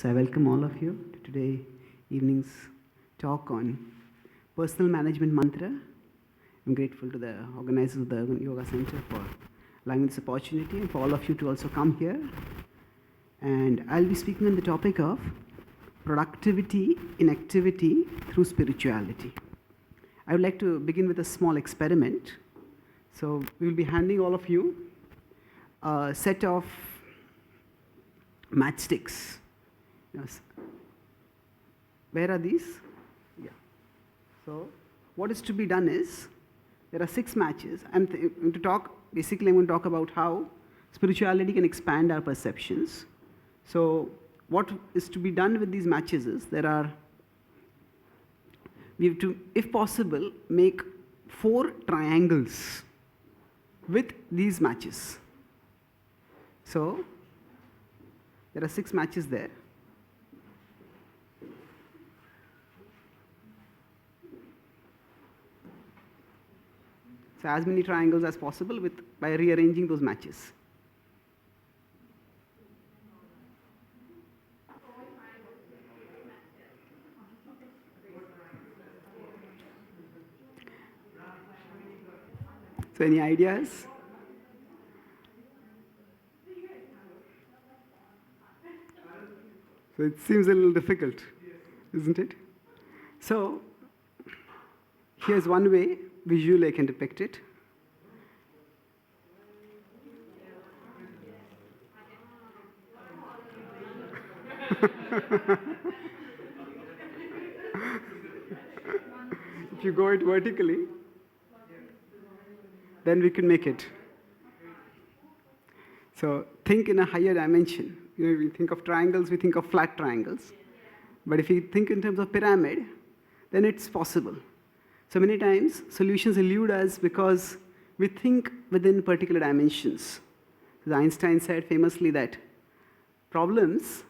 So I welcome all of you to today evening's talk on personal management mantra. I'm grateful to the organizers of the Yoga Center for allowing this opportunity and for all of you to also come here. And I'll be speaking on the topic of productivity in activity through spirituality. I would like to begin with a small experiment. So we'll be handing all of you a set of matchsticks. Yes. Where are these? Yeah. So what is to be done is, there are 6 matches. I'm going to talk about how spirituality can expand our perceptions. So what is to be done with these matches is, we have to, if possible, make 4 triangles with these matches. So there are 6 matches there. So as many triangles as possible by rearranging those matches. So any ideas? So it seems a little difficult, isn't it? So here's one way visually I can depict it. If you go it vertically, then we can make it. So think in a higher dimension. We think of triangles, we think of flat triangles. But if you think in terms of pyramid, then it's possible. So many times, solutions elude us because we think within particular dimensions. As Einstein said famously that problems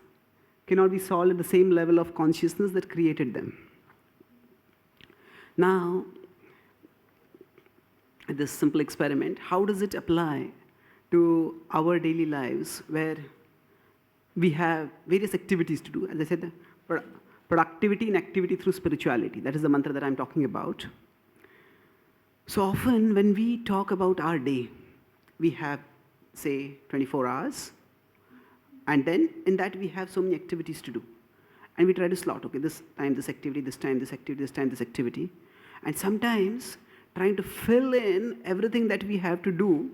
cannot be solved at the same level of consciousness that created them. Now, this simple experiment, how does it apply to our daily lives where we have various activities to do? As I said, productivity in activity through spirituality. That is the mantra that I'm talking about. So often when we talk about our day, we have, say, 24 hours. And then in that we have so many activities to do. And we try to slot, okay, this time this activity, this time this activity, this time this activity. And sometimes trying to fill in everything that we have to do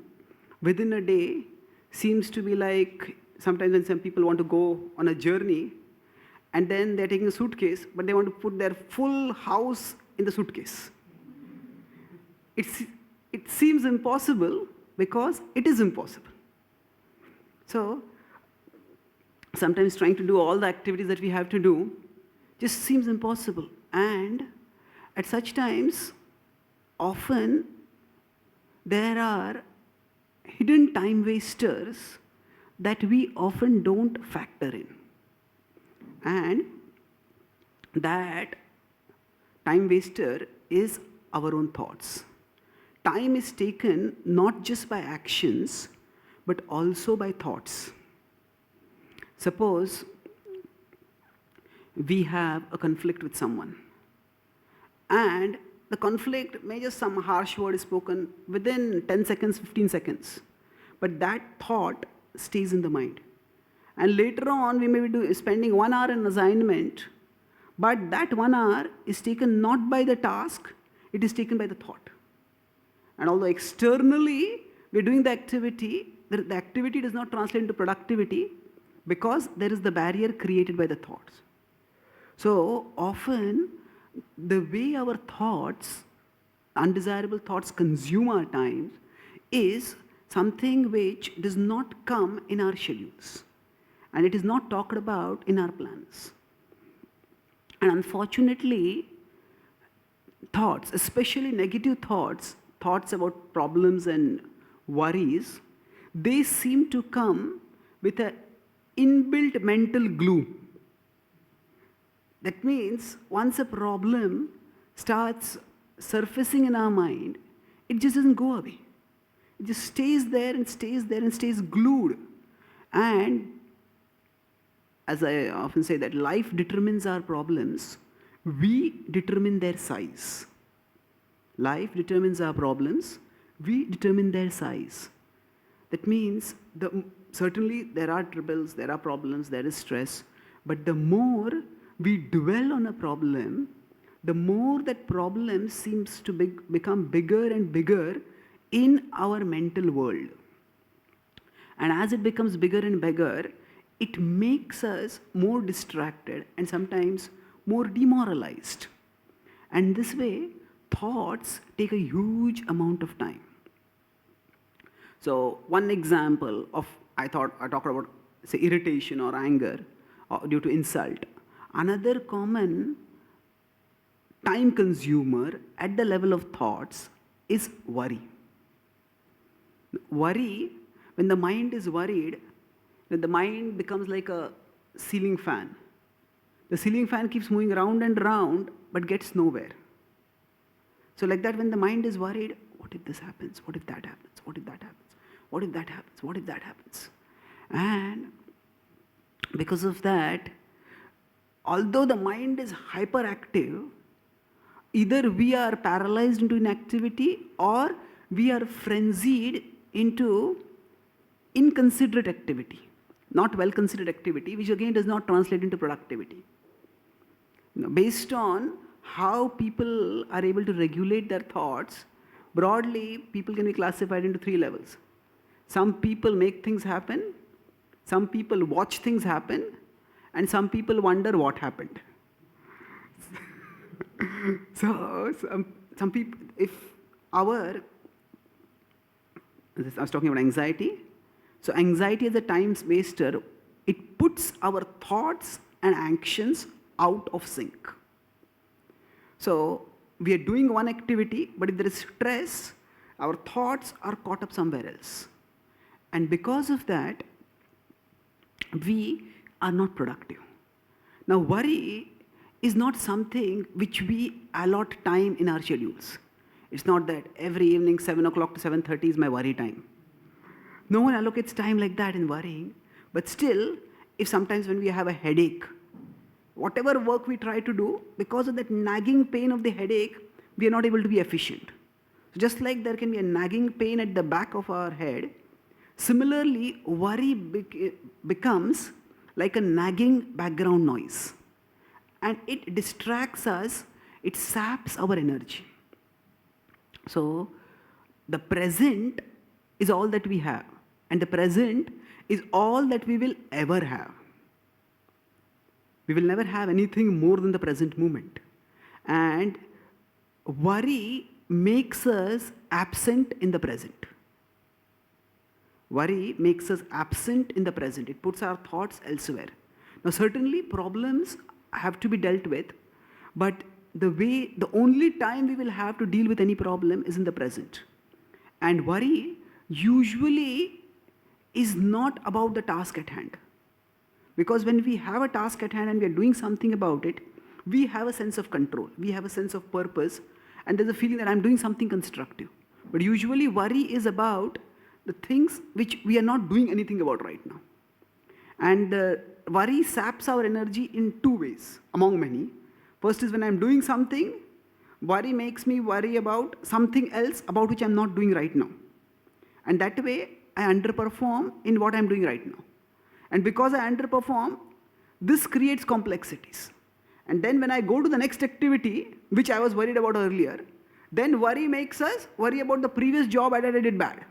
within a day seems to be like, sometimes when some people want to go on a journey, and then they're taking a suitcase, but they want to put their full house in the suitcase. It seems impossible because it is impossible. So sometimes trying to do all the activities that we have to do just seems impossible. And at such times, often there are hidden time wasters that we often don't factor in. And that time waster is our own thoughts. Time is taken not just by actions, but also by thoughts. Suppose we have a conflict with someone, and the conflict may just some harsh word is spoken within 10 seconds, 15 seconds, but that thought stays in the mind. And later on, we may be spending 1 hour in assignment, but that 1 hour is taken not by the task, it is taken by the thought. And although externally we're doing the activity does not translate into productivity because there is the barrier created by the thoughts. So often, the way our thoughts, undesirable thoughts, consume our time is something which does not come in our schedules. And it is not talked about in our plans. And unfortunately, thoughts, especially negative thoughts about problems and worries, they seem to come with an inbuilt mental glue. That means once a problem starts surfacing in our mind, it just doesn't go away. It just stays there and stays there and stays glued. And as I often say, that life determines our problems, we determine their size. Life determines our problems, we determine their size. That means certainly there are troubles, there are problems, there is stress, but the more we dwell on a problem, the more that problem seems to become bigger and bigger in our mental world. And as it becomes bigger and bigger, it makes us more distracted and sometimes more demoralized. And this way, thoughts take a huge amount of time. So one example of, I talked about, say, irritation or anger due to insult. Another common time consumer at the level of thoughts is worry. Worry, when the mind is worried, then the mind becomes like a ceiling fan. The ceiling fan keeps moving round and round, but gets nowhere. So like that, when the mind is worried, what if this happens? What if that happens? What if that happens? What if that happens? What if that happens? And because of that, although the mind is hyperactive, either we are paralyzed into inactivity or we are frenzied into inconsiderate activity, not well considered activity, which again does not translate into productivity. Now, based on how people are able to regulate their thoughts, broadly, people can be classified into 3 levels. Some people make things happen, some people watch things happen, and some people wonder what happened. So, some people, I was talking about anxiety. So anxiety is a time waster. It puts our thoughts and actions out of sync. So we are doing one activity, but if there is stress, our thoughts are caught up somewhere else. And because of that, we are not productive. Now, worry is not something which we allot time in our schedules. It's not that every evening 7 o'clock to 7:30 is my worry time. No one allocates time like that in worrying. But still, if sometimes when we have a headache, whatever work we try to do, because of that nagging pain of the headache, we are not able to be efficient. So just like there can be a nagging pain at the back of our head, similarly, worry becomes like a nagging background noise. And it distracts us, it saps our energy. So the present is all that we have. And the present is all that we will ever have. We will never have anything more than the present moment. And worry makes us absent in the present. Worry makes us absent in the present. It puts our thoughts elsewhere. Now, certainly problems have to be dealt with, but the only time we will have to deal with any problem is in the present. And worry usually is not about the task at hand. Because when we have a task at hand and we are doing something about it, we have a sense of control, we have a sense of purpose, and there's a feeling that I'm doing something constructive. But usually worry is about the things which we are not doing anything about right now. And worry saps our energy in 2 ways, among many. First is when I'm doing something, worry makes me worry about something else about which I'm not doing right now. And that way, I underperform in what I'm doing right now. And because I underperform, this creates complexities. And then when I go to the next activity, which I was worried about earlier, then worry makes us worry about the previous job that I did bad.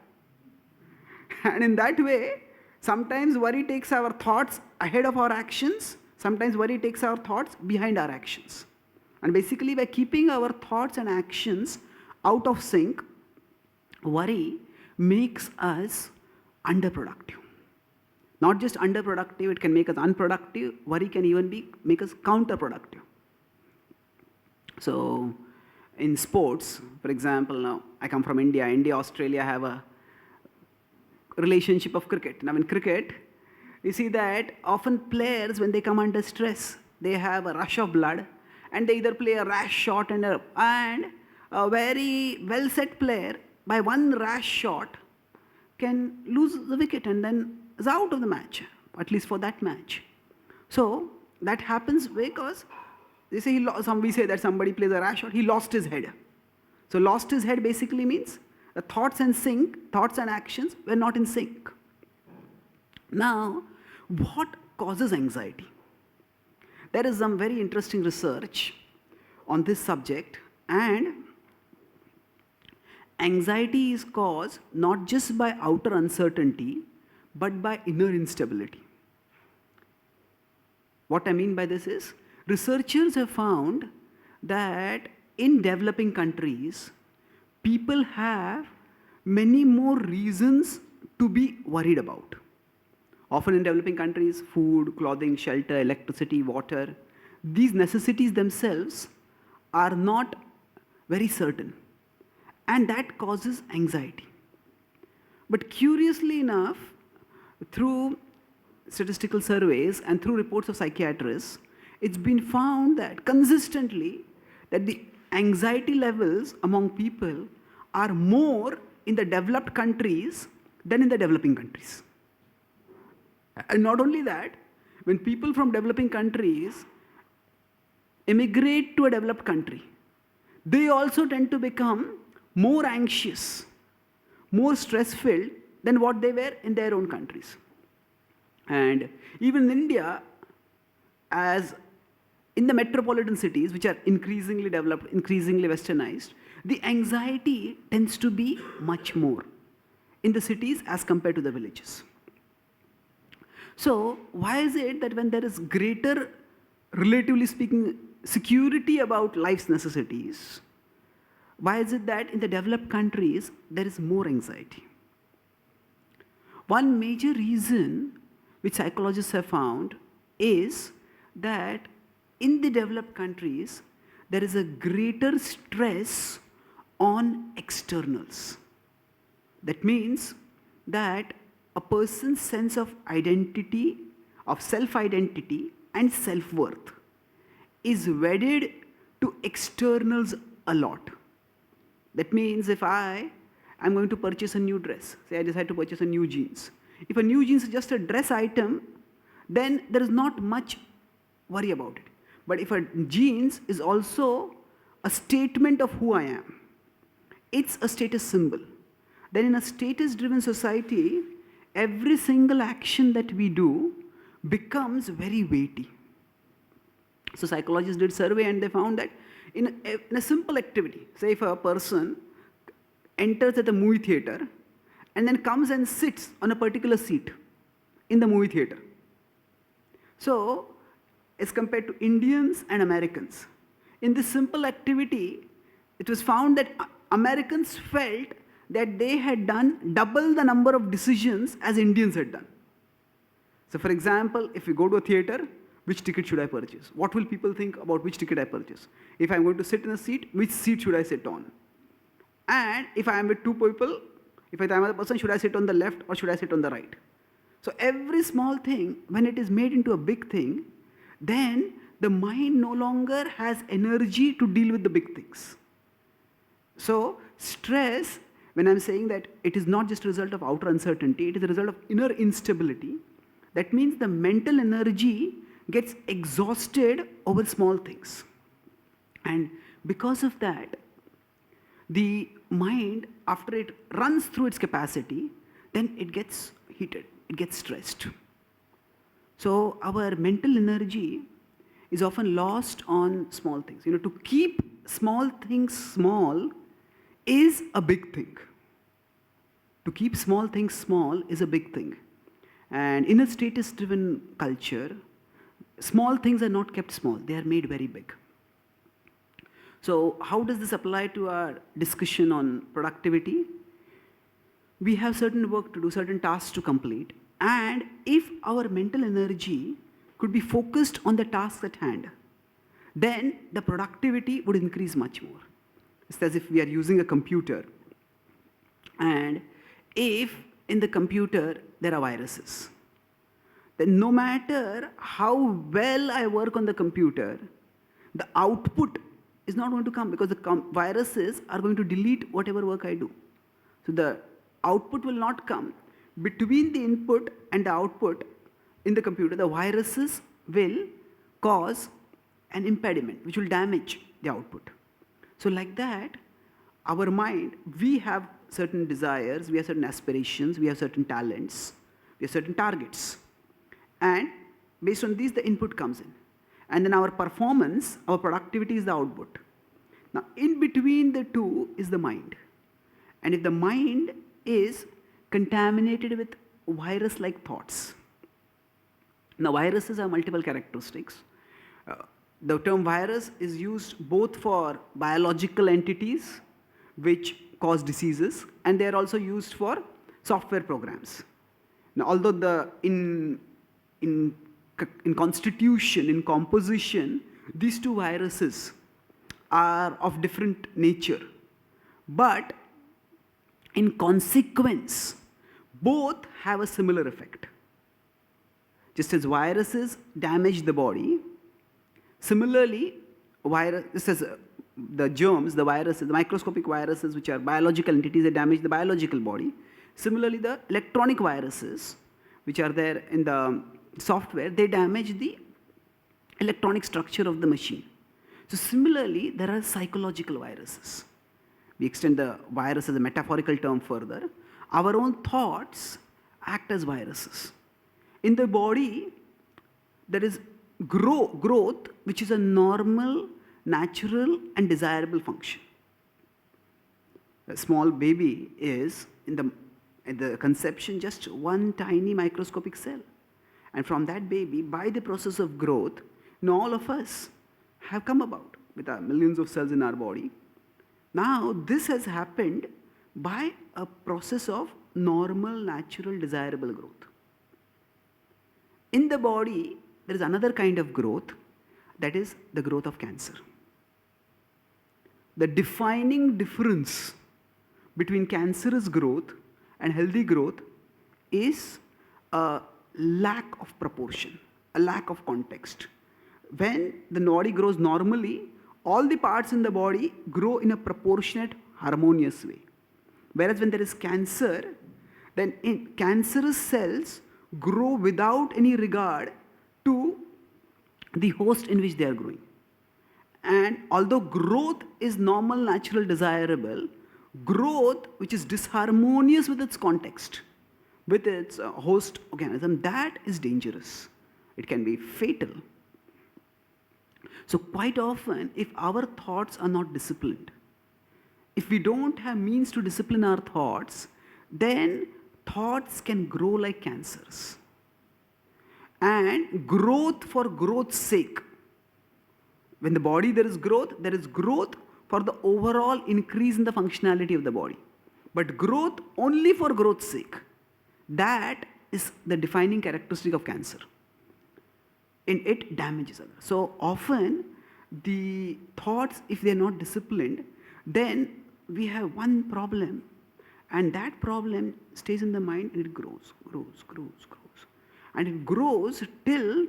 And in that way, sometimes worry takes our thoughts ahead of our actions, sometimes worry takes our thoughts behind our actions. And basically, by keeping our thoughts and actions out of sync, worry makes us underproductive. Not just underproductive, it can make us unproductive. Worry can even make us counterproductive. So, in sports, for example, now I come from India. India, Australia have a relationship of cricket. Now, in cricket, you see that often players, when they come under stress, they have a rush of blood, and they either play a rash shot and a very well set player, by one rash shot, can lose the wicket and then is out of the match, at least for that match. So that happens because they say we say that somebody plays a rash shot, he lost his head. So lost his head basically means the thoughts and actions were not in sync. Now, what causes anxiety? There is some very interesting research on this subject, and anxiety is caused not just by outer uncertainty, but by inner instability. What I mean by this is, researchers have found that in developing countries, people have many more reasons to be worried about. Often in developing countries, food, clothing, shelter, electricity, water, these necessities themselves are not very certain. And that causes anxiety. But curiously enough, through statistical surveys and through reports of psychiatrists, it's been found that consistently that the anxiety levels among people are more in the developed countries than in the developing countries. And not only that, when people from developing countries immigrate to a developed country, they also tend to become more anxious, more stress-filled than what they were in their own countries. And even in India, as in the metropolitan cities, which are increasingly developed, increasingly westernized, the anxiety tends to be much more in the cities as compared to the villages. So, why is it that when there is greater, relatively speaking, security about life's necessities, why is it that in the developed countries there is more anxiety? One major reason which psychologists have found is that in the developed countries there is a greater stress on externals. That means that a person's sense of identity, of self-identity and self-worth is wedded to externals a lot. That means if I'm going to purchase a new dress, say I decide to purchase a new jeans. If a new jeans is just a dress item, then there is not much worry about it. But if a jeans is also a statement of who I am, it's a status symbol. Then in a status-driven society, every single action that we do becomes very weighty. So psychologists did survey and they found that in a simple activity, say if a person enters at the movie theater and then comes and sits on a particular seat in the movie theater. So, as compared to Indians and Americans, in this simple activity, it was found that Americans felt that they had done double the number of decisions as Indians had done. So for example, if we go to a theater, which ticket should I purchase? What will people think about which ticket I purchase? If I'm going to sit in a seat, which seat should I sit on? And if I am with two people, if I am a person, should I sit on the left or should I sit on the right? So every small thing, when it is made into a big thing, then the mind no longer has energy to deal with the big things. So stress, when I'm saying that it is not just a result of outer uncertainty, it is a result of inner instability. That means the mental energy gets exhausted over small things. And because of that, the mind, after it runs through its capacity, then it gets heated, it gets stressed. So our mental energy is often lost on small things. To keep small things small is a big thing. To keep small things small is a big thing. And in a status-driven culture, small things are not kept small, they are made very big. So how does this apply to our discussion on productivity? We have certain work to do, certain tasks to complete. And if our mental energy could be focused on the tasks at hand, then the productivity would increase much more. It's as if we are using a computer. And if in the computer there are viruses, then no matter how well I work on the computer, the output is not going to come because the viruses are going to delete whatever work I do. So the output will not come. Between the input and the output in the computer, the viruses will cause an impediment which will damage the output. So like that, our mind, we have certain desires, we have certain aspirations, we have certain talents, we have certain targets. And based on these, the input comes in. And then our performance, our productivity is the output. Now, in between the two is the mind. And if the mind is contaminated with virus-like thoughts. Now, viruses have multiple characteristics. The term virus is used both for biological entities which cause diseases, and they are also used for software programs. Now, although in constitution, in composition, these two viruses are of different nature, but in consequence, both have a similar effect. Just as viruses damage the body, similarly, the germs, the viruses, the microscopic viruses, which are biological entities that damage the biological body. Similarly, the electronic viruses, which are there in the software, they damage the electronic structure of the machine. So similarly, there are psychological viruses. We extend the virus as a metaphorical term further. Our own thoughts act as viruses. In the body, there is growth, which is a normal, natural, and desirable function. A small baby is, in the conception, just one tiny microscopic cell. And from that baby, by the process of growth, all of us have come about with our millions of cells in our body. Now, this has happened by a process of normal, natural, desirable growth. In the body, there is another kind of growth, that is the growth of cancer. The defining difference between cancerous growth and healthy growth is a lack of proportion, a lack of context. When the body grows normally, all the parts in the body grow in a proportionate, harmonious way. Whereas when there is cancer, then cancerous cells grow without any regard to the host in which they are growing. And although growth is normal, natural, desirable, growth which is disharmonious with its context, with its host organism, that is dangerous. It can be fatal. So quite often, if our thoughts are not disciplined, if we don't have means to discipline our thoughts, then thoughts can grow like cancers. And growth for growth's sake. When the body there is growth for the overall increase in the functionality of the body. But growth only for growth's sake. That is the defining characteristic of cancer. And it damages others. So often, the thoughts, if they are not disciplined, then we have one problem, and that problem stays in the mind and it grows. And it grows till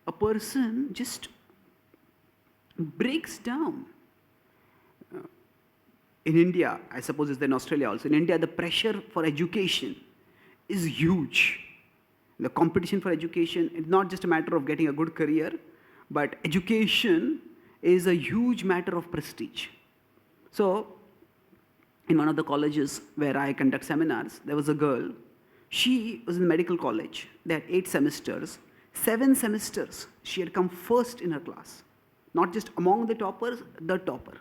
a person just breaks down. In India, I suppose it's in Australia also, in India the pressure for education is huge. The competition for education is not just a matter of getting a good career, but education is a huge matter of prestige. So, in one of the colleges where I conduct seminars, there was a girl. She was in medical college. They had 8 semesters. 7 semesters, she had come first in her class. Not just among the toppers, the topper.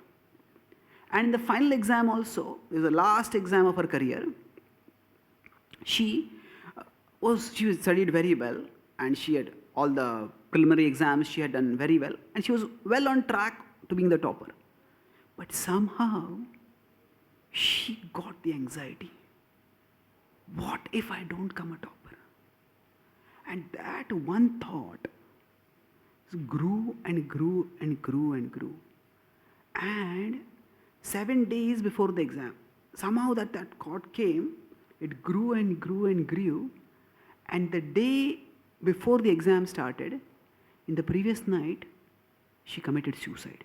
And in the final exam also, it was the last exam of her career, she studied very well, and she had all the preliminary exams, she had done very well, and she was well on track to being the topper. But somehow, she got the anxiety. What if I don't come a topper? And that one thought grew and grew and grew and grew. And 7 days before the exam, somehow that thought came, it grew and grew and grew. And the day before the exam started, in the previous night, she committed suicide.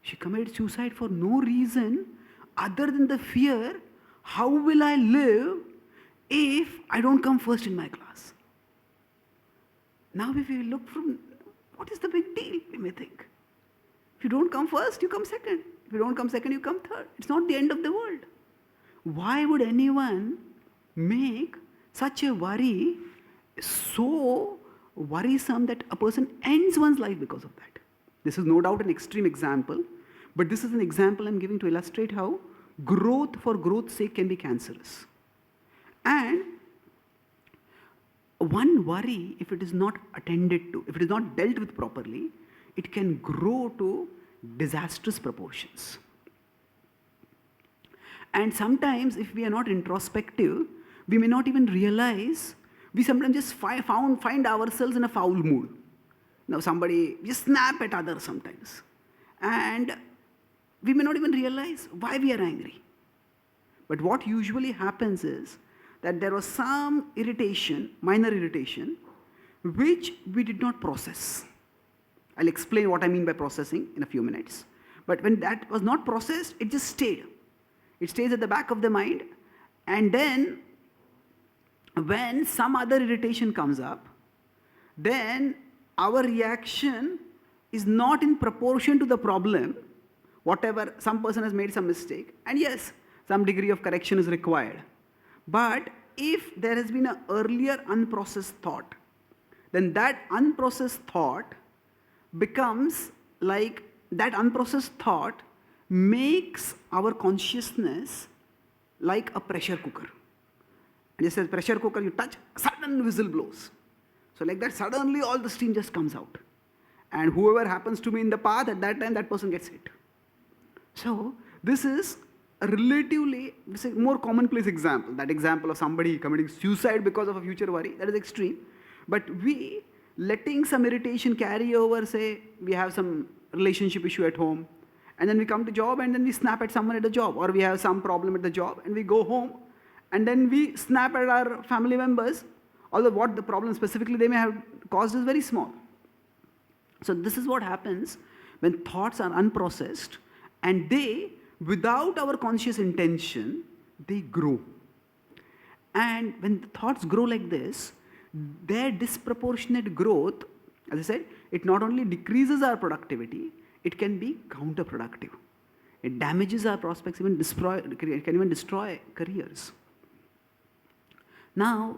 She committed suicide for no reason other than the fear, how will I live if I don't come first in my class? Now if we look from, what is the big deal, we may think. If you don't come first, you come second. If you don't come second, you come third. It's not the end of the world. Why would anyone make such a worry so worrisome that a person ends one's life because of that? This is no doubt an extreme example, but this is an example I'm giving to illustrate how growth for growth's sake can be cancerous. And one worry, if it is not attended to, if it is not dealt with properly, it can grow to disastrous proportions. And sometimes, if we are not introspective, we may not even realize, we sometimes just find ourselves in a foul mood. Now somebody just snap at others sometimes. And we may not even realize why we are angry. But what usually happens is that there was some irritation, minor irritation, which we did not process. I'll explain what I mean by processing in a few minutes. But when that was not processed, it just stayed. It stays at the back of the mind, and then when some other irritation comes up, then our reaction is not in proportion to the problem. Whatever, some person has made some mistake, and yes, some degree of correction is required. But if there has been an earlier unprocessed thought, then that unprocessed thought becomes like, that unprocessed thought makes our consciousness like a pressure cooker. And just as pressure cooker, you touch, sudden whistle blows. So like that, suddenly all the steam just comes out. And whoever happens to be in the path at that time, that person gets hit. So this is a relatively, this is a more commonplace example. That example of somebody committing suicide because of a future worry, that is extreme. But we letting some irritation carry over, say we have some relationship issue at home, and then we come to job and then we snap at someone at the job, or we have some problem at the job and we go home and then we snap at our family members, although what the problem specifically they may have caused is very small. So this is what happens when thoughts are unprocessed, and they, without our conscious intention, they grow. And when the thoughts grow like this, their disproportionate growth, as I said, it not only decreases our productivity, it can be counterproductive. It damages our prospects, it can even destroy careers. Now,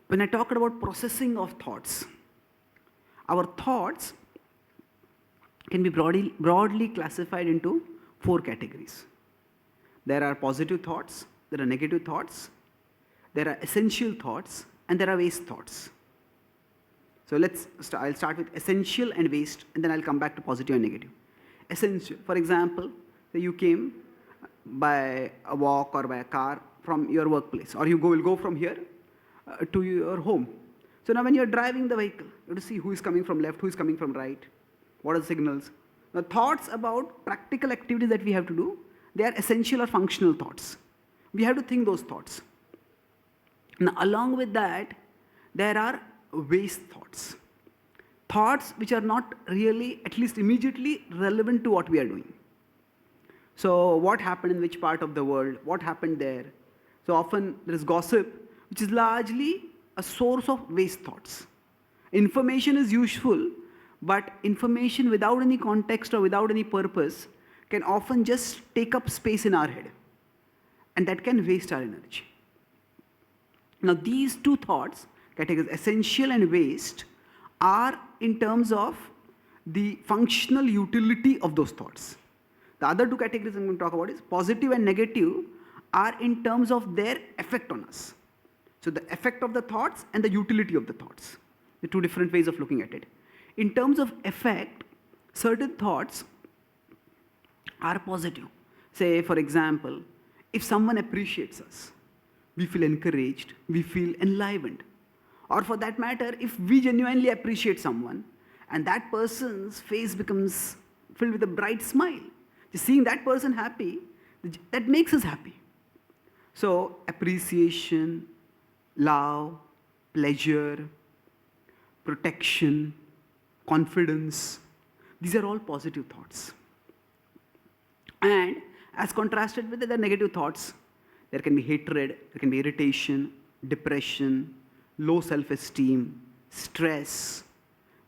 when I talked about processing of thoughts, our thoughts can be broadly classified into 4 categories. There are positive thoughts, there are negative thoughts, there are essential thoughts, and there are waste thoughts. So I'll start with essential and waste, and then I'll come back to positive and negative. Essential, for example, say you came by a walk or by a car from your workplace, or you will go from here to your home. So now when you're driving the vehicle, you have to see who is coming from left, who is coming from right, what are the signals. Now thoughts about practical activities that we have to do, they are essential or functional thoughts. We have to think those thoughts. Now along with that, there are waste thoughts. Thoughts which are not really, at least immediately, relevant to what we are doing. So what happened in which part of the world, what happened there. So often there is gossip, which is largely a source of waste thoughts. Information is useful, but information without any context or without any purpose can often just take up space in our head. And that can waste our energy. Now these 2 thoughts, categories essential and waste, are in terms of the functional utility of those thoughts. The other 2 categories I'm going to talk about is positive and negative are in terms of their effect on us. So the effect of the thoughts and the utility of the thoughts. The 2 different ways of looking at it. In terms of effect, certain thoughts are positive. Say, for example, if someone appreciates us, we feel encouraged, we feel enlivened. Or for that matter, if we genuinely appreciate someone and that person's face becomes filled with a bright smile, just seeing that person happy, that makes us happy. So appreciation, love, pleasure, protection, confidence, these are all positive thoughts. And as contrasted with the negative thoughts, there can be hatred, there can be irritation, depression, low self-esteem, stress.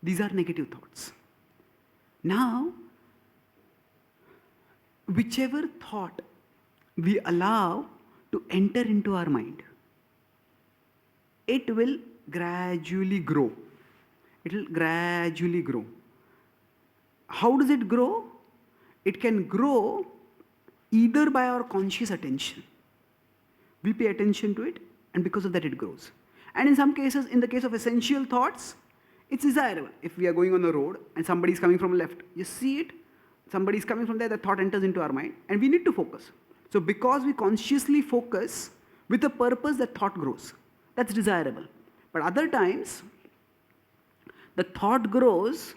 These are negative thoughts. Now, whichever thought we allow to enter into our mind, it will gradually grow. It will gradually grow. How does it grow? It can grow either by our conscious attention. We pay attention to it, and because of that it grows. And in some cases, in the case of essential thoughts, it's desirable. If we are going on the road and somebody is coming from left, you see it, somebody is coming from there, the thought enters into our mind, and we need to focus. So because we consciously focus with a purpose, that thought grows. That's desirable. But other times, the thought grows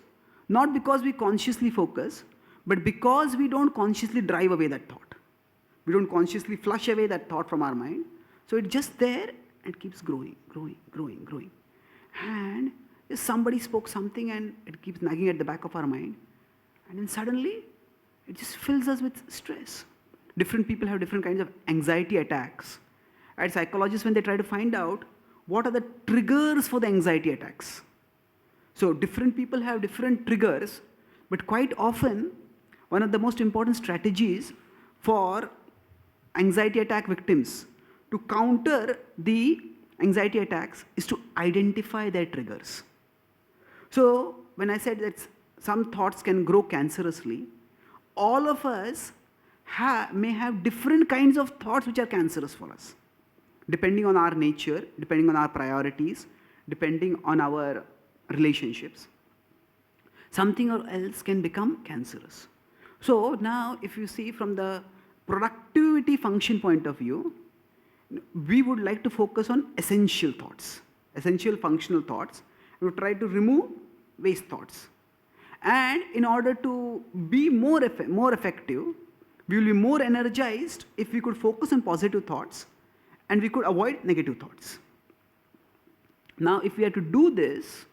not because we consciously focus, but because we don't consciously drive away that thought. We don't consciously flush away that thought from our mind. So it's just there and keeps growing. And if somebody spoke something and it keeps nagging at the back of our mind, and then suddenly it just fills us with stress. Different people have different kinds of anxiety attacks. And psychologists, when they try to find out what are the triggers for the anxiety attacks. So different people have different triggers, but quite often, one of the most important strategies for anxiety attack victims to counter the anxiety attacks is to identify their triggers. So when I said that some thoughts can grow cancerously, all of us may have different kinds of thoughts which are cancerous for us, depending on our nature, depending on our priorities, depending on our relationships. Something or else can become cancerous. So now if you see from the productivity function point of view, we would like to focus on essential thoughts, essential functional thoughts. We would try to remove waste thoughts. And in order to be more effective, we will be more energized if we could focus on positive thoughts and we could avoid negative thoughts. Now, if we are to do this,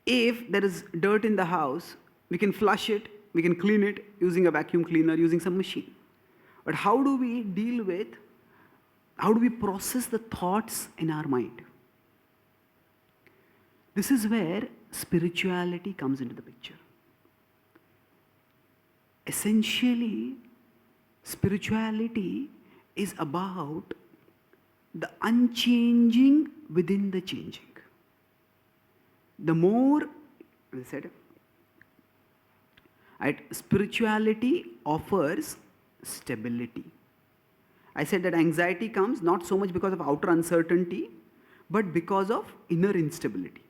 if there is dirt in the house, we can flush it, we can clean it using a vacuum cleaner, using some machine. But how do we process the thoughts in our mind? This is where spirituality comes into the picture. Essentially, spirituality is about the unchanging within the changing. The more, as I said, spirituality offers stability. I said that anxiety comes not so much because of outer uncertainty, but because of inner instability.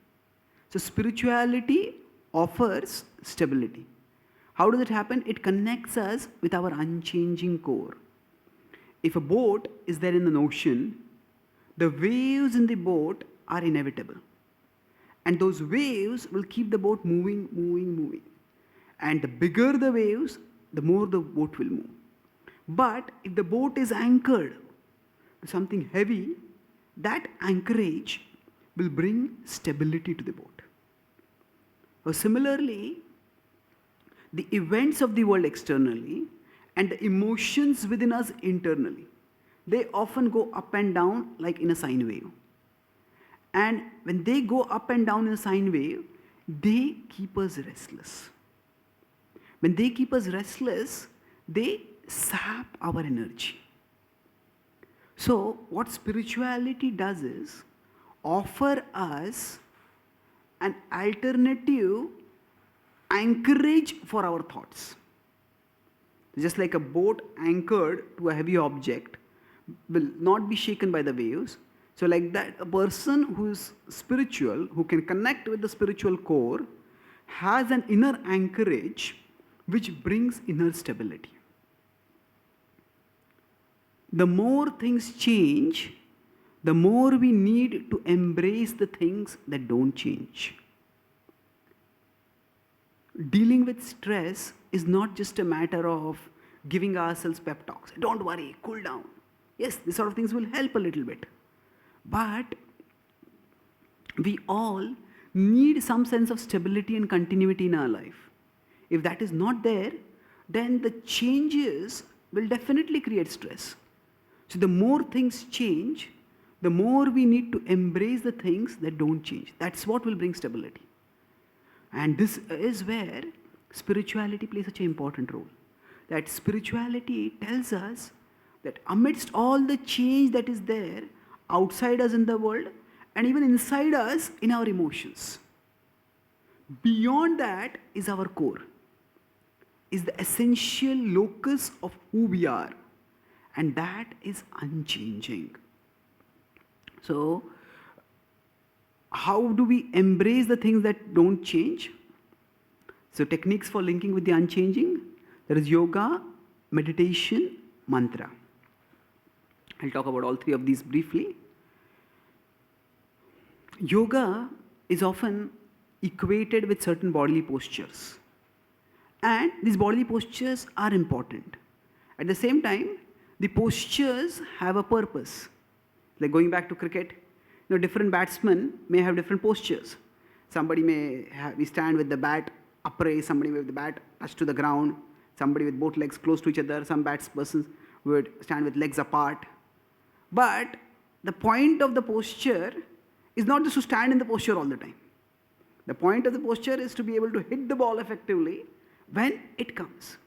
So spirituality offers stability. How does it happen? It connects us with our unchanging core. If a boat is there in an ocean, the waves in the boat are inevitable. And those waves will keep the boat moving. And the bigger the waves, the more the boat will move. But if the boat is anchored to something heavy, that anchorage will bring stability to the boat. So similarly, the events of the world externally and the emotions within us internally, they often go up and down like in a sine wave. And when they go up and down in a sine wave, they keep us restless. When they keep us restless, they sap our energy. So what spirituality does is offer us an alternative anchorage for our thoughts. Just like a boat anchored to a heavy object will not be shaken by the waves. So like that, a person who is spiritual, who can connect with the spiritual core, has an inner anchorage which brings inner stability. The more things change, the more we need to embrace the things that don't change. Dealing with stress is not just a matter of giving ourselves pep talks. Don't worry, cool down. Yes, these sort of things will help a little bit. But we all need some sense of stability and continuity in our life. If that is not there, then the changes will definitely create stress. So the more things change, the more we need to embrace the things that don't change. That's what will bring stability. And this is where spirituality plays such an important role. That spirituality tells us that amidst all the change that is there outside us in the world and even inside us in our emotions, beyond that is our core, is the essential locus of who we are, and that is unchanging. So, how do we embrace the things that don't change? So, techniques for linking with the unchanging, there is yoga, meditation, mantra. I'll talk about all three of these briefly. Yoga is often equated with certain bodily postures. And these bodily postures are important. At the same time, the postures have a purpose. Like going back to cricket, different batsmen may have different postures. Somebody we stand with the bat upraised, somebody with the bat touched to the ground, somebody with both legs close to each other, some batspersons would stand with legs apart. But the point of the posture is not just to stand in the posture all the time. The point of the posture is to be able to hit the ball effectively when it comes.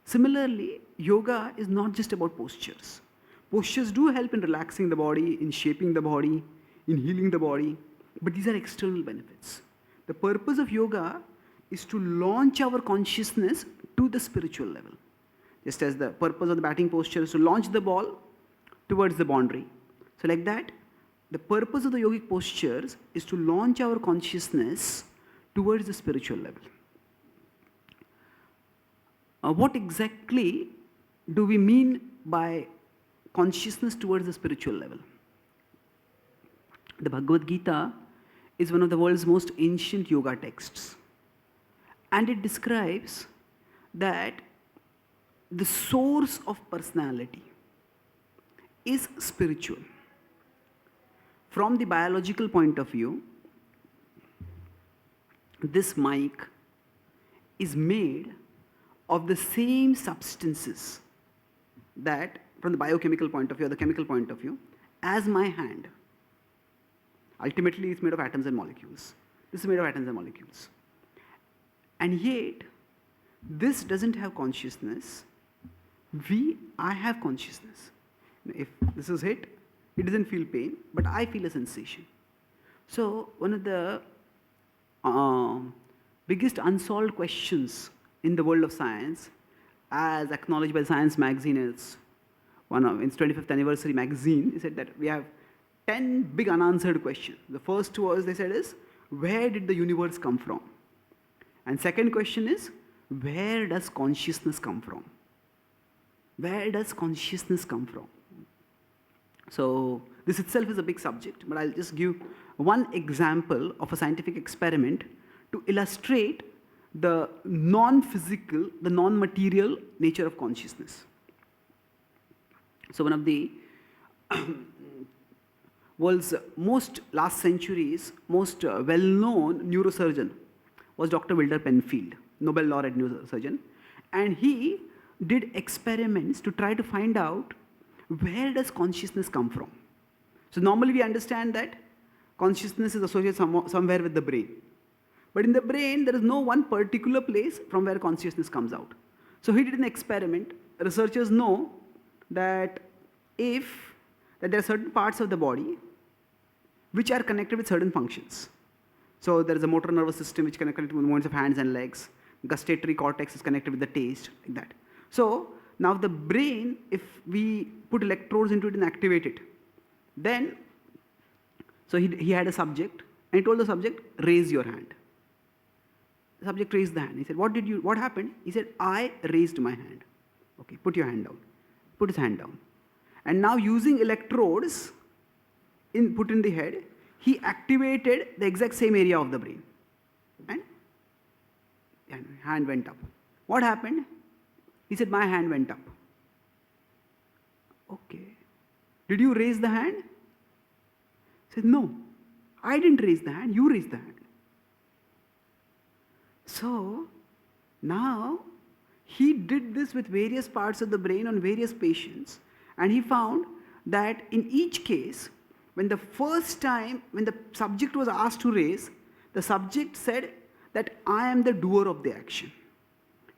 Similarly, yoga is not just about postures. Postures do help in relaxing the body, in shaping the body, in healing the body, but these are external benefits. The purpose of yoga is to launch our consciousness to the spiritual level. Just as the purpose of the batting posture is to launch the ball towards the boundary. So like that, the purpose of the yogic postures is to launch our consciousness towards the spiritual level. What exactly do we mean by consciousness towards the spiritual level? The Bhagavad Gita is one of the world's most ancient yoga texts. And it describes that the source of personality is spiritual. From the biological point of view, this mic is made of the same substances that, from the biochemical point of view or the chemical point of view, as my hand. Ultimately, it's made of atoms and molecules. This is made of atoms and molecules. And yet, this doesn't have consciousness. I have consciousness. If this is hit, it doesn't feel pain, but I feel a sensation. So, one of the biggest unsolved questions in the world of science, as acknowledged by Science magazine, its 25th anniversary magazine, it said that we have 10 big unanswered questions. The first was, they said, is where did the universe come from? And second question is, where does consciousness come from? Where does consciousness come from? So this itself is a big subject, but I'll just give one example of a scientific experiment to illustrate the non-physical, the non-material nature of consciousness. So one of the world's last century's most well-known neurosurgeon was Dr. Wilder Penfield, Nobel laureate neurosurgeon. And he did experiments to try to find out where does consciousness come from. So normally we understand that consciousness is associated somewhere with the brain. But in the brain, there is no one particular place from where consciousness comes out. So he did an experiment. Researchers know that there are certain parts of the body which are connected with certain functions. So there is a motor nervous system which is connected with movements of hands and legs. Gustatory cortex is connected with the taste, like that. So now the brain, if we put electrodes into it and activate it, then, so he had a subject, and he told the subject, raise your hand. The subject raised the hand. He said, what happened? He said, I raised my hand. Okay, put your hand down. Put his hand down. And now using electrodes put in the head, he activated the exact same area of the brain. And hand went up. What happened? He said, my hand went up. Okay. Did you raise the hand? He said, no. I didn't raise the hand. You raised the hand. So, now, he did this with various parts of the brain on various patients, and he found that in each case, when the first time, when the subject was asked to raise, the subject said that I am the doer of the action.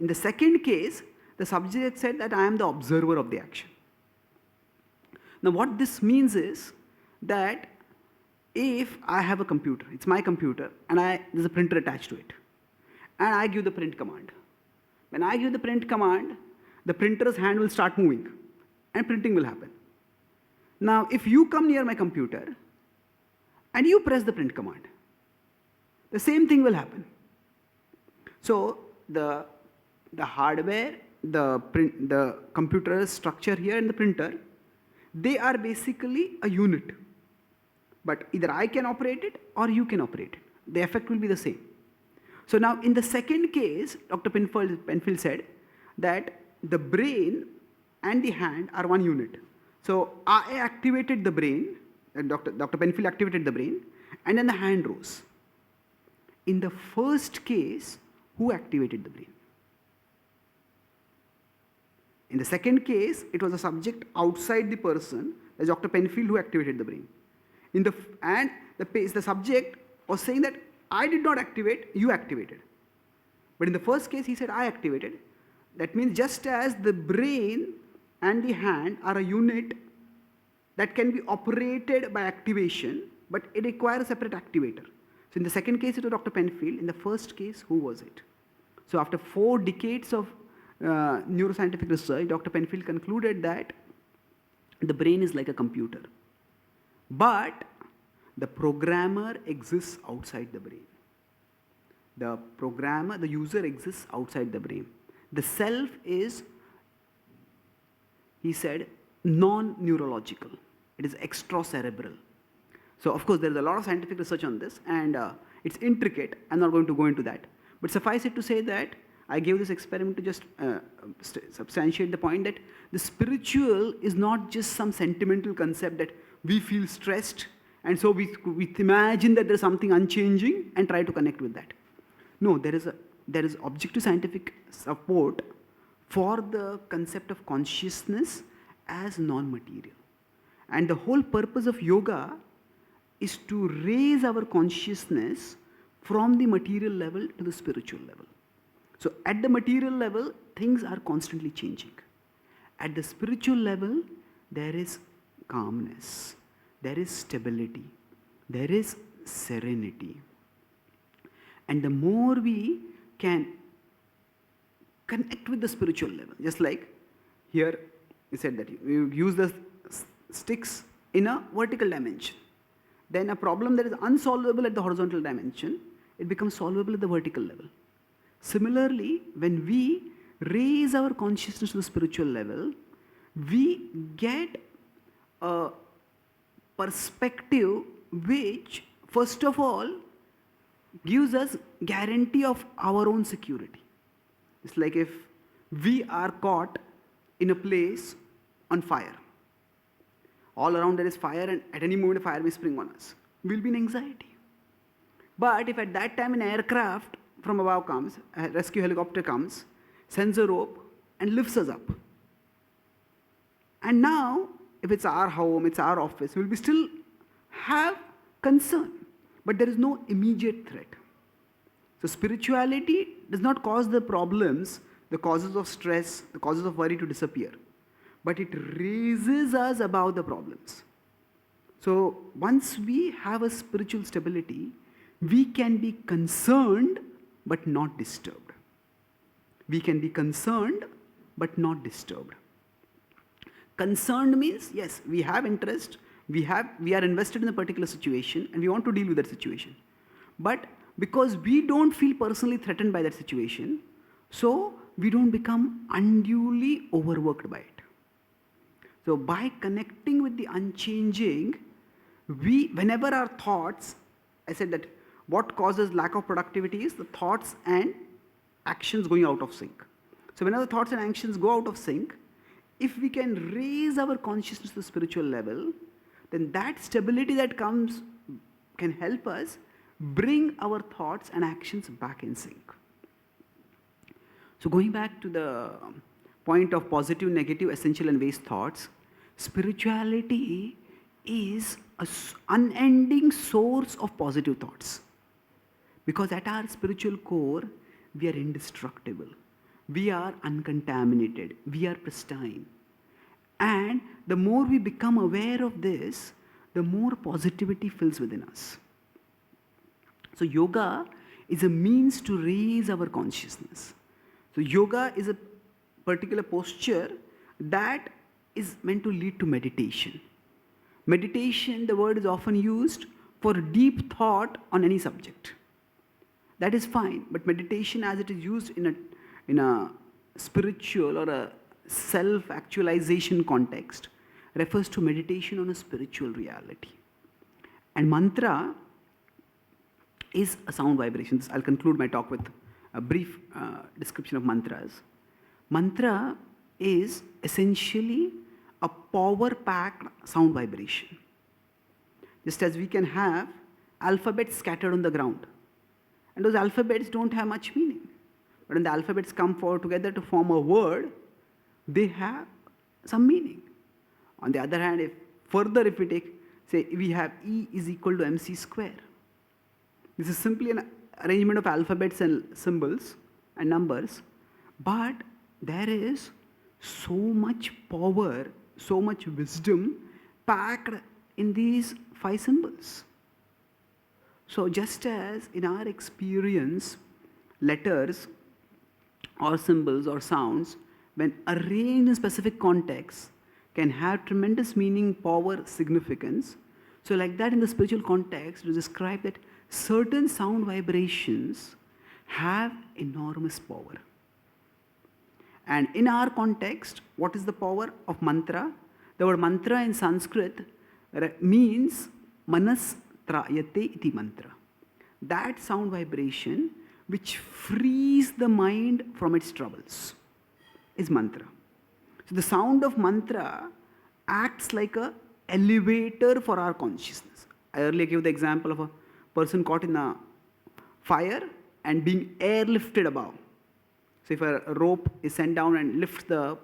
In the second case, the subject said that I am the observer of the action. Now what this means is that if I have a computer, it's my computer, and there's a printer attached to it, and I give the print command. When I give the print command, the printer's hand will start moving, and printing will happen. Now, if you come near my computer, and you press the print command, the same thing will happen. So, the hardware, the computer structure here and the printer, they are basically a unit. But either I can operate it or you can operate it. The effect will be the same. So now in the second case, Dr. Penfield said that the brain and the hand are one unit. So I activated the brain, Dr. Penfield activated the brain, and then the hand rose. In the first case, who activated the brain? In the second case, it was a subject outside the person, as Dr. Penfield, who activated the brain. The subject was saying that I did not activate, you activated. But in the first case, he said I activated. That means just as the brain and the hand are a unit that can be operated by activation, but it requires a separate activator. So in the second case, it was Dr. Penfield. In the first case, who was it? So after 4 decades of neuroscientific research, Dr. Penfield concluded that the brain is like a computer. But the programmer exists outside the brain. The programmer, the user exists outside the brain. The self is, he said, non-neurological. It is extracerebral. So of course there is a lot of scientific research on this, and it's intricate. I'm not going to go into that. But suffice it to say that I gave this experiment to just substantiate the point that the spiritual is not just some sentimental concept that we feel stressed and so we imagine that there's something unchanging and try to connect with that. No, there is objective scientific support for the concept of consciousness as non-material. And the whole purpose of yoga is to raise our consciousness from the material level to the spiritual level. So at the material level, things are constantly changing. At the spiritual level, there is calmness, there is stability, there is serenity. And the more we can connect with the spiritual level, just like here he said that you use the sticks in a vertical dimension. Then a problem that is unsolvable at the horizontal dimension, it becomes solvable at the vertical level. Similarly, when we raise our consciousness to the spiritual level, we get a perspective which, first of all, gives us guarantee of our own security. It's like if we are caught in a place on fire. All around there is fire, and at any moment a fire may spring on us. We'll be in anxiety. But if at that time an aircraft from above comes, a rescue helicopter comes, sends a rope and lifts us up. And now, if it's our home, it's our office, we'll still have concern. But there is no immediate threat. So spirituality does not cause the problems, the causes of stress, the causes of worry to disappear. But it raises us above the problems. So once we have a spiritual stability, we can be concerned but not disturbed. We can be concerned but not disturbed. Concerned means, yes, we have interest, we are invested in a particular situation and we want to deal with that situation. But because we don't feel personally threatened by that situation, so we don't become unduly overworked by it. So by connecting with the unchanging, whenever our thoughts, I said that what causes lack of productivity is the thoughts and actions going out of sync. So whenever thoughts and actions go out of sync, if we can raise our consciousness to the spiritual level, then that stability that comes can help us bring our thoughts and actions back in sync. So going back to the point of positive, negative, essential and waste thoughts, spirituality is unending source of positive thoughts. Because at our spiritual core, we are indestructible. We are uncontaminated. We are pristine. And the more we become aware of this, the more positivity fills within us. So yoga is a means to raise our consciousness. So yoga is a particular posture that is meant to lead to meditation. Meditation, the word is often used for deep thought on any subject. That is fine, but meditation as it is used in a spiritual or a self-actualization context refers to meditation on a spiritual reality. And mantra is a sound vibration. I'll conclude my talk with a brief description of mantras. Mantra is essentially a power-packed sound vibration. Just as we can have alphabets scattered on the ground. And those alphabets don't have much meaning. But when the alphabets come together to form a word, they have some meaning. On the other hand, if we take, say, we have E is equal to MC square. This is simply an arrangement of alphabets and symbols and numbers, but there is so much power, so much wisdom packed in these 5 symbols. So just as in our experience, letters or symbols or sounds, when arranged in specific contexts, can have tremendous meaning, power, significance. So like that in the spiritual context, to describe that certain sound vibrations have enormous power. And in our context, what is the power of mantra? The word mantra in Sanskrit means manas trayate iti mantra. That sound vibration which frees the mind from its troubles is mantra. So the sound of mantra acts like an elevator for our consciousness. I earlier gave the example of a person caught in a fire and being airlifted above. So if a rope is sent down and lifts the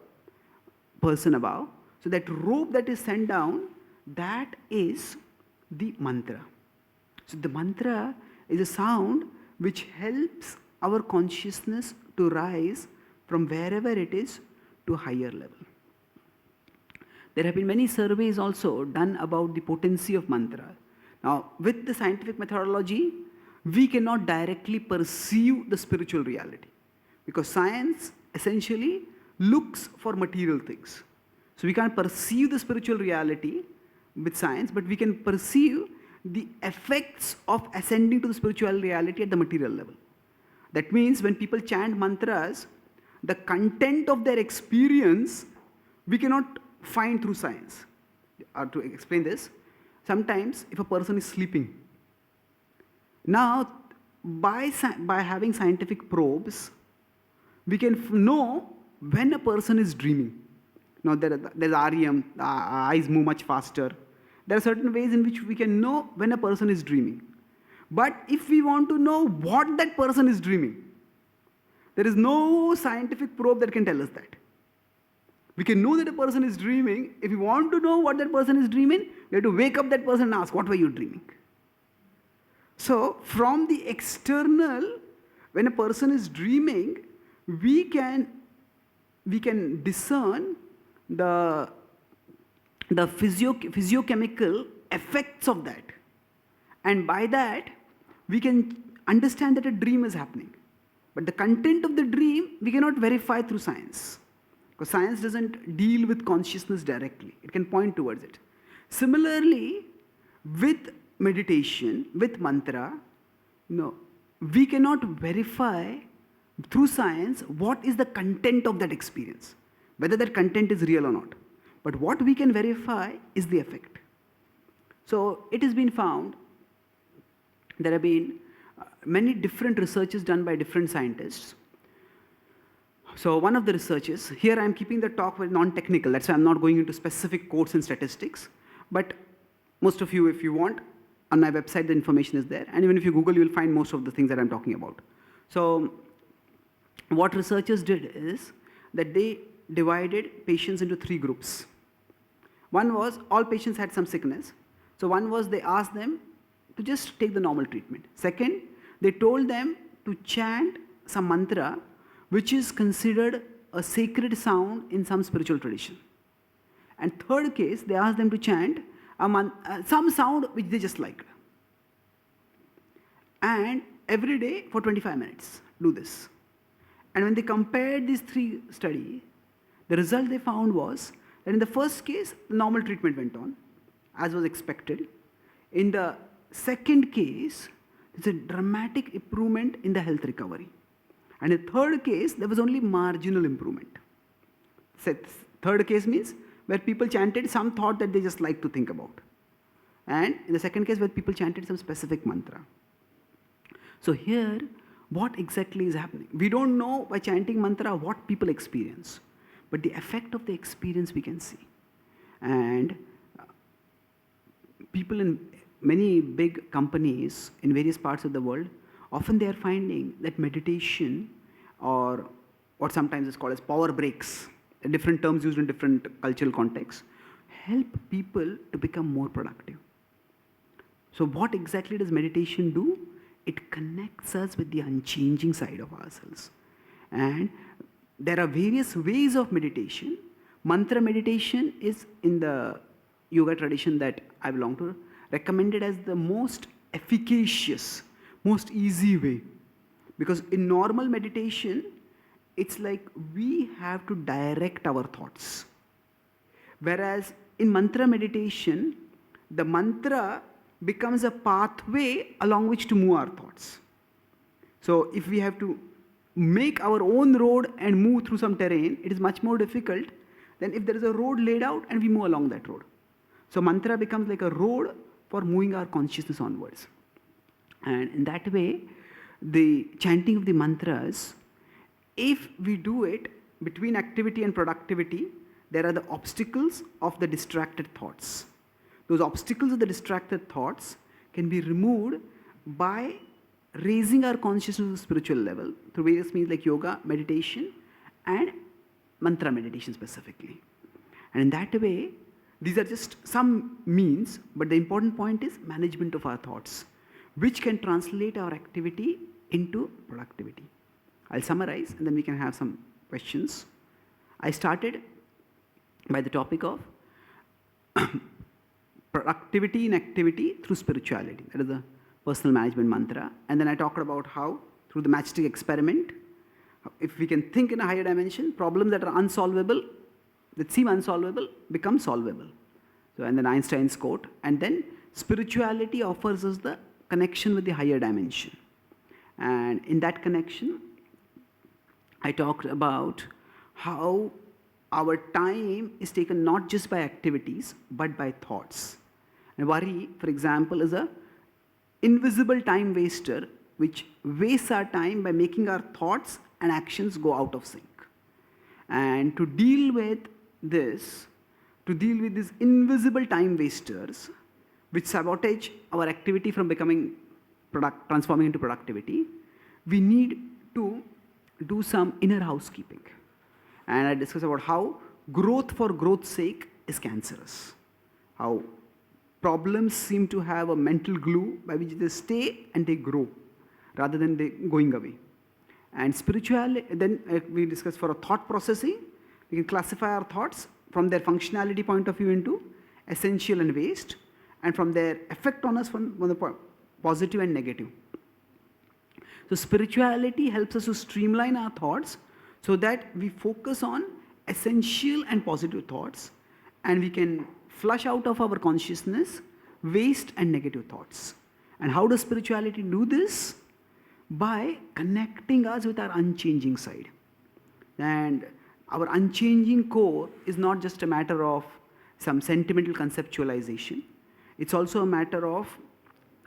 person above, so that rope that is sent down, that is the mantra. So the mantra is a sound which helps our consciousness to rise from wherever it is to a higher level. There have been many surveys also done about the potency of mantra. Now, with the scientific methodology, we cannot directly perceive the spiritual reality because science essentially looks for material things. So we can't perceive the spiritual reality with science, but we can perceive the effects of ascending to the spiritual reality at the material level. That means when people chant mantras, the content of their experience we cannot find through science. To explain this, sometimes if a person is sleeping, now by having scientific probes, we can know when a person is dreaming. Now there's REM, the eyes move much faster. There are certain ways in which we can know when a person is dreaming. But if we want to know what that person is dreaming, there is no scientific probe that can tell us that. We can know that a person is dreaming. If we want to know what that person is dreaming, we have to wake up that person and ask, what were you dreaming? So from the external, when a person is dreaming, we can discern the physiochemical effects of that. And by that, we can understand that a dream is happening. But the content of the dream, we cannot verify through science. Because science doesn't deal with consciousness directly. It can point towards it. Similarly, with meditation, with mantra, we cannot verify through science what is the content of that experience, whether that content is real or not. But what we can verify is the effect. So it has been found, there have been many different researches done by different scientists. So one of the researches, here I am keeping the talk very non-technical, that's why I'm not going into specific quotes and statistics, but most of you, if you want, on my website the information is there, and even if you Google, you will find most of the things that I'm talking about. So what researchers did is that they divided patients into 3 groups. One was all patients had some sickness, So one was they asked them to just take the normal treatment. Second, they told them to chant some mantra which is considered a sacred sound in some spiritual tradition. And third case, they asked them to chant some sound which they just liked. And every day for 25 minutes, do this. And when they compared these three studies, the result they found was that in the first case, the normal treatment went on, as was expected. In the second case, there's a dramatic improvement in the health recovery. And in the third case, there was only marginal improvement. Third case means where people chanted some thought that they just like to think about. And in the second case, where people chanted some specific mantra. So here, what exactly is happening? We don't know by chanting mantra what people experience, but the effect of the experience we can see. And people in many big companies in various parts of the world, often they are finding that meditation, or what sometimes is called as power breaks, different terms used in different cultural contexts, help people to become more productive. So what exactly does meditation do? It connects us with the unchanging side of ourselves. And there are various ways of meditation. Mantra meditation is, in the yoga tradition that I belong to, recommended as the most efficacious, most easy way. Because in normal meditation, it's like we have to direct our thoughts. Whereas in mantra meditation, the mantra becomes a pathway along which to move our thoughts. So if we have to make our own road and move through some terrain, it is much more difficult than if there is a road laid out and we move along that road. So mantra becomes like a road for moving our consciousness onwards. And in that way, the chanting of the mantras, if we do it between activity and productivity, there are the obstacles of the distracted thoughts. Those obstacles of the distracted thoughts can be removed by raising our consciousness to the spiritual level through various means like yoga, meditation, and mantra meditation specifically. And in that way, these are just some means, but the important point is management of our thoughts, which can translate our activity into productivity. I'll summarize and then we can have some questions. I started by the topic of productivity in activity through spirituality. That is the personal management mantra. And then I talked about how, through the matchstick experiment, if we can think in a higher dimension, problems that are unsolvable, that seem unsolvable, become solvable. So, and then Einstein's quote. And then spirituality offers us the connection with the higher dimension. And in that connection, I talked about how our time is taken not just by activities, but by thoughts. And worry, for example, is an invisible time waster which wastes our time by making our thoughts and actions go out of sync. And to deal with this, to deal with these invisible time wasters which sabotage our activity from becoming transforming into productivity, we need to do some inner housekeeping. And I discussed about how growth for growth's sake is cancerous. How problems seem to have a mental glue by which they stay and they grow rather than they going away. And spirituality, then we discussed for a thought processing, we can classify our thoughts from their functionality point of view into essential and waste, and from their effect on us from the positive and negative. So spirituality helps us to streamline our thoughts so that we focus on essential and positive thoughts, and we can flush out of our consciousness waste and negative thoughts. And how does spirituality do this? By connecting us with our unchanging side. And our unchanging core is not just a matter of some sentimental conceptualization. It's also a matter of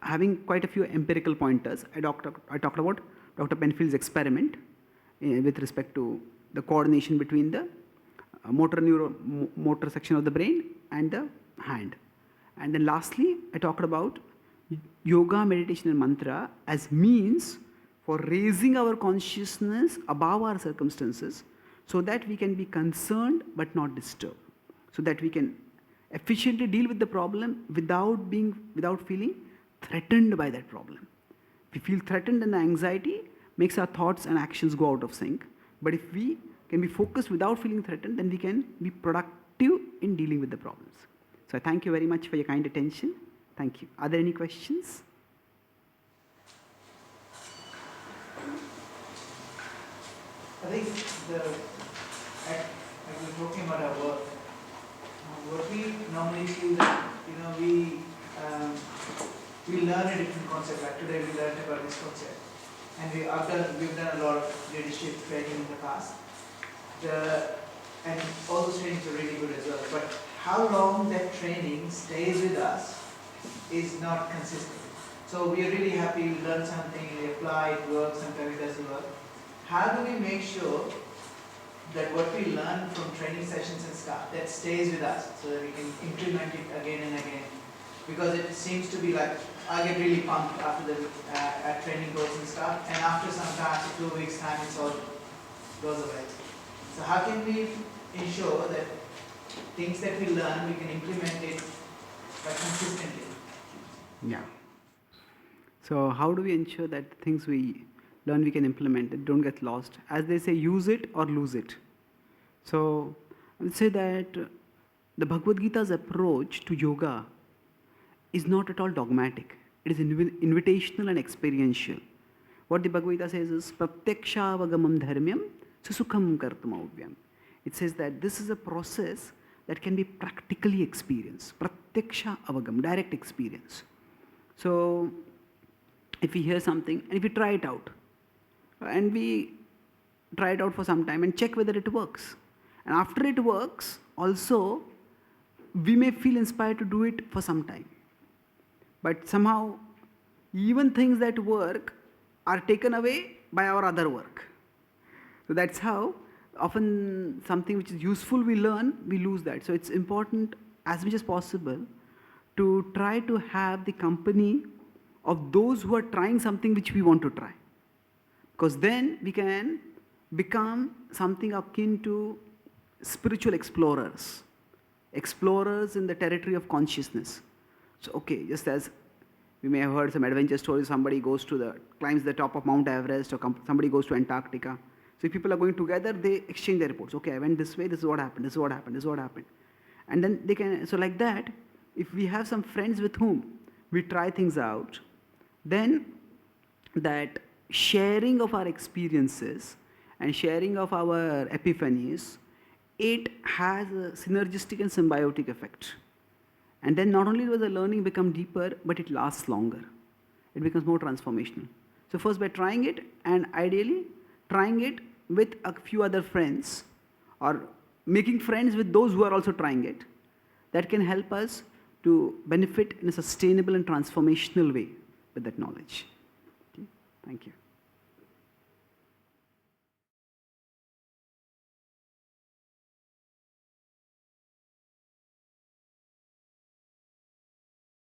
having quite a few empirical pointers. I talked about Dr. Penfield's experiment with respect to the coordination between the motor section of the brain and the hand. And then lastly, I talked about yoga, meditation, and mantra as means for raising our consciousness above our circumstances so that we can be concerned but not disturbed, so that we can efficiently deal with the problem without feeling threatened by that problem. If we feel threatened, then the anxiety makes our thoughts and actions go out of sync. But if we can be focused without feeling threatened, then we can be productive in dealing with the problems. So I thank you very much for your kind attention. Thank you. Are there any questions? I think like we're talking about our work. What we normally feel that we learn a different concept. Like today we learned about this concept, and we've done a lot of leadership training in the past. And all those trainings are really good as well. But how long that training stays with us is not consistent. So we are really happy we learn something, we apply, it works, sometimes it doesn't work. How do we make sure that what we learn from training sessions and stuff, that stays with us so that we can implement it again and again? Because it seems to be like, I get really pumped after the training goes and stuff, and after some time, after 2 weeks time, it all goes away. So how can we ensure that things that we learn, we can implement it consistently? Yeah. So how do we ensure that things we learn we can implement it, don't get lost? As they say, use it or lose it. So I would say that the Bhagavad Gita's approach to yoga is not at all dogmatic. It is invitational and experiential. What the Bhagavad Gita says is pratyaksha-avagamam dharmyam susukham kartumavvyam. It says that this is a process that can be practically experienced. Pratyaksha-avagam, direct experience. So if we hear something and if we try it out, and we try it out for some time and check whether it works. And after it works, also, we may feel inspired to do it for some time. But somehow, even things that work are taken away by our other work. So that's how often something which is useful we learn, we lose that. So it's important as much as possible to try to have the company of those who are trying something which we want to try. Because then we can become something akin to spiritual explorers. Explorers in the territory of consciousness. So, okay, just as we may have heard some adventure stories, somebody climbs the top of Mount Everest, or somebody goes to Antarctica. So if people are going together, they exchange their reports. Okay, I went this way, this is what happened, this is what happened, this is what happened. And then they can, so like that, if we have some friends with whom we try things out, then that sharing of our experiences and sharing of our epiphanies, it has a synergistic and symbiotic effect. And then not only does the learning become deeper, but it lasts longer. It becomes more transformational. So first by trying it, and ideally trying it with a few other friends, or making friends with those who are also trying it, that can help us to benefit in a sustainable and transformational way with that knowledge. Okay? Thank you.